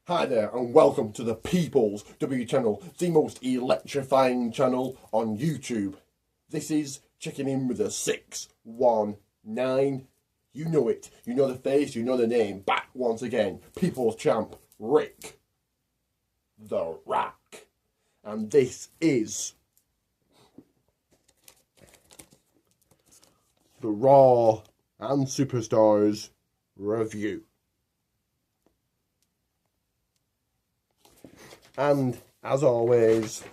Hi there and welcome to the People's W channel, the most electrifying channel on YouTube. This is checking in with a 619. You know it, you know the face, you know the name. Back once again, People's Champ, Rick the Rack. And this is the Raw and Superstars review. And as always,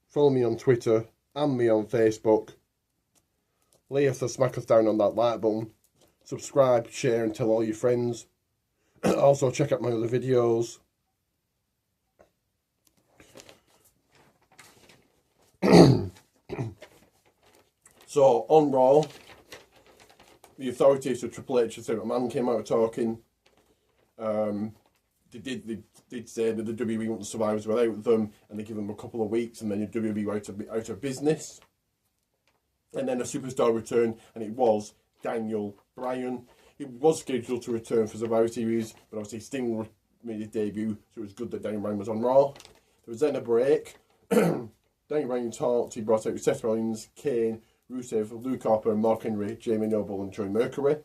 follow me on Twitter and me on Facebook. Lay us or smack us down on that like button. Subscribe, share and tell all your friends. Also check out my other videos. So on Raw, the authorities of Triple H and Vince McMahon came out talking. They did say that the WWE wouldn't survive without them, and they give them a couple of weeks, and then the WWE were out of business. And then a superstar returned, and it was Daniel Bryan. He was scheduled to return for Survivor Series, but obviously Sting made his debut, so it was good that Daniel Bryan was on Raw. There was then a break. Daniel Bryan talked. He brought out Seth Rollins, Kane, Rusev, Luke Harper, Mark Henry, Jamie Noble and Troy Mercury.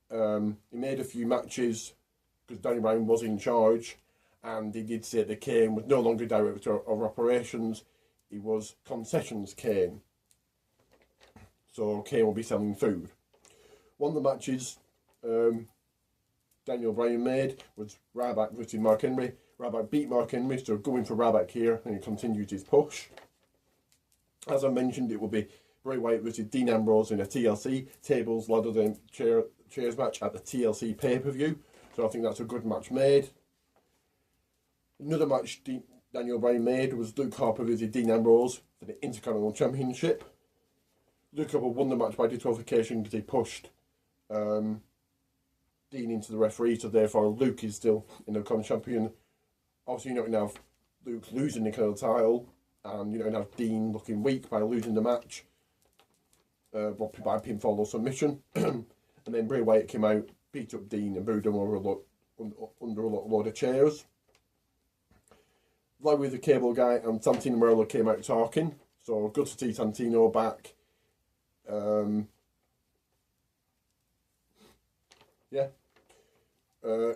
He made a few matches because Daniel Bryan was in charge, and he did say that Kane was no longer director of operations, he was concessions Kane. So Kane will be selling food. One of the matches Daniel Bryan made was Ryback versus Mark Henry. Ryback beat Mark Henry, so going for Ryback here, and he continued his push. As I mentioned, it will be Bray Wyatt versus Dean Ambrose in a TLC tables, ladders and chairs match at the TLC pay-per-view. So I think that's a good match made. Another match Daniel Bryan made was Luke Harper versus Dean Ambrose for the Intercontinental Championship. Luke Harper won the match by disqualification because he pushed Dean into the referee, so therefore Luke is still Intercontinental Champion. Obviously, you're not going to have Luke losing the Intercontinental title, and you don't have Dean looking weak by losing the match by pinfall or submission. And then Bray Wyatt came out, beat up Dean and booed him over under a load of chairs. Larry the Cable Guy and Santino Marella came out talking, so good to see Santino back.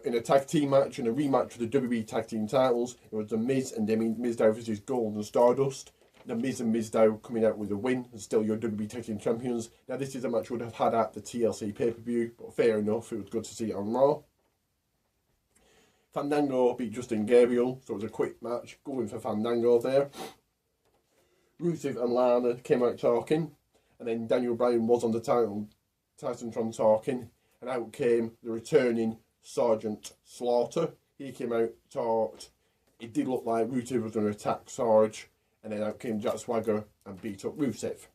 In a tag team match, in a rematch for the WWE tag team titles, it was The Miz and Damien Mizdow versus Gold and Stardust. The Miz and Mizdow coming out with a win and still your WWE tag team champions. Now this is a match we would have had at the TLC pay-per-view, but fair enough, it was good to see it on Raw. Fandango beat Justin Gabriel, so it was a quick match, going for Fandango there. Rusev and Lana came out talking, and then Daniel Bryan was on the Titantron talking, and out came the returning Sergeant Slaughter. He came out, talked. It did look like Rusev was going to attack Sarge, and then out came Jack Swagger and beat up Rusev.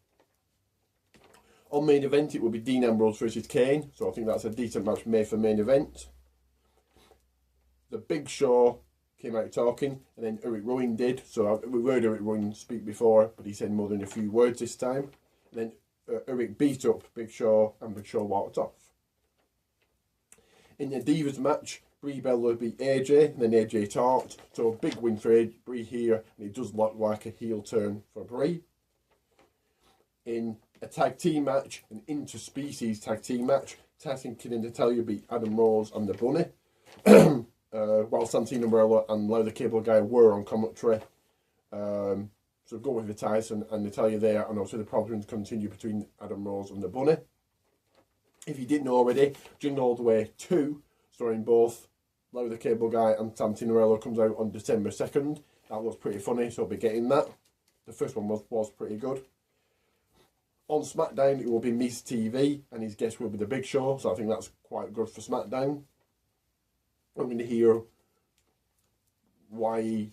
On main event, it will be Dean Ambrose versus Kane, so I think that's a decent match made for main event. The Big Show came out talking, and then Eric Rowan did. So we heard Eric Rowan speak before, but he said more than a few words this time. And then Eric beat up Big Show, and Big Show walked off. In the Divas match, Brie Bella beat AJ, and then AJ talked. So a big win for Brie here, and it does look like a heel turn for Brie. In a tag team match, an interspecies tag team match, Tyson Kidd and Natalya beat Adam Rose and the Bunny. While Santino Marella and Larry the Cable Guy were on commentary. So go with the Tyson and Natalya there, and also the problems continue between Adam Rose and the Bunny. If you didn't know already, Jingle All the Way 2, starring both Larry the Cable Guy and Santino Marella, comes out on December 2nd. That looks pretty funny, so I'll be getting that. The first one was pretty good. On SmackDown, it will be Miz TV, and his guest will be The Big Show, so I think that's quite good for SmackDown. I'm going to hear we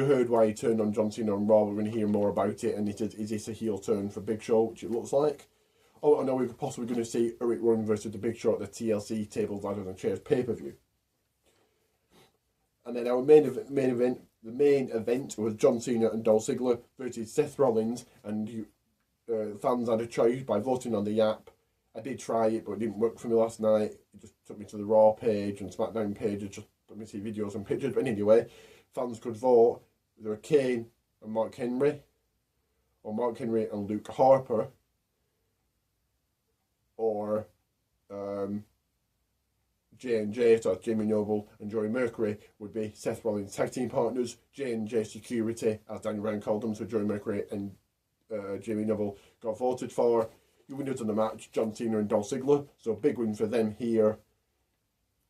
heard why he turned on John Cena on Raw. We're going to hear more about it, and is this a heel turn for Big Show, which it looks like. Oh, I know we're possibly going to see Eric Rowan versus The Big Show at the TLC Tables, Ladders and Chairs pay-per-view. And then our main event was John Cena and Dolph Ziggler versus Seth Rollins, and fans had a choice by voting on the app I did try it, but it didn't work for me last night. It just took me to the Raw page and SmackDown page. It just let me see videos and pictures. But anyway, fans could vote either Kane and Mark Henry, or Mark Henry and Luke Harper, or J&J, so that's Jamie Noble and Joey Mercury, would be Seth Rollins' tag team partners. J&J Security, as Daniel Bryan called them, so Joey Mercury and Jamie Noble got voted for. You winners of the match, John Cena and Dolph Ziggler, so big win for them here.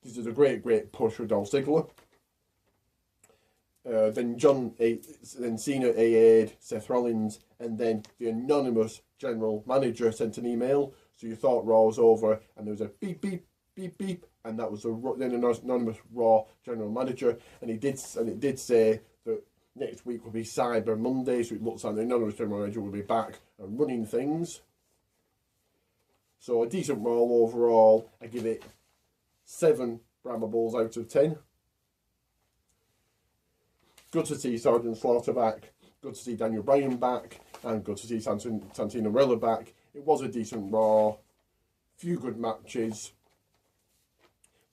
This is a great push for Dolph Ziggler. Then Cena AA'd Seth Rollins, and then the anonymous general manager sent an email. So you thought Raw was over, and there was a beep beep beep beep, and that was the anonymous Raw general manager, and it did say that next week will be Cyber Monday, so it looks like the anonymous general manager will be back and running things. So a decent Raw overall. I give it 7 Brahma Bulls out of 10. Good to see Sergeant Slaughter back. Good to see Daniel Bryan back. And good to see Santino Marella back. It was a decent Raw. Few good matches.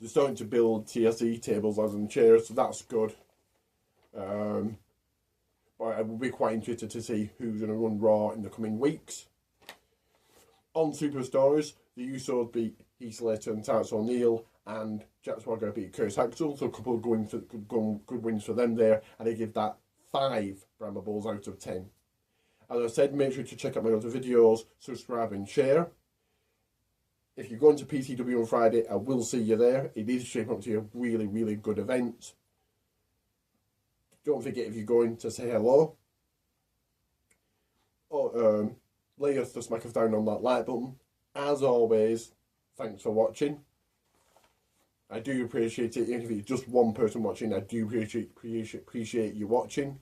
They're starting to build TLC tables, ladders and chairs, so that's good. But I will be quite interested to see who's going to run Raw in the coming weeks. On Superstars, the Usos beat Heath Slater and Titus O'Neil, and Jack Swagger beat Curtis Axel, so a couple of good wins for them there, and I give that 5 Brahma Bulls out of 10. As I said, make sure to check out my other videos, subscribe and share. If you're going to PCW on Friday, I will see you there. It is shaping up to be a really good event. Don't forget, if you're going, to say hello. Or lay us to smack us down on that like button. As always, thanks for watching. I do appreciate it. Even if it's just one person watching, I do appreciate you watching.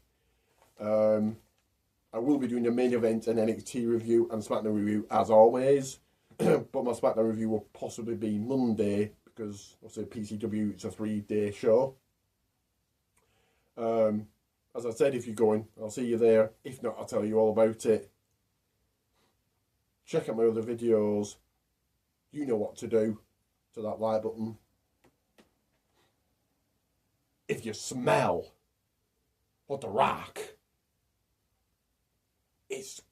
I will be doing a main event, an NXT review and SmackDown review as always. But my SmackDown review will possibly be Monday, because obviously PCW, it's a 3-day show. As I said, if you're going, I'll see you there. If not, I'll tell you all about it. Check out my other videos. You know what to do. To that like button. If you smell what The Rock, it's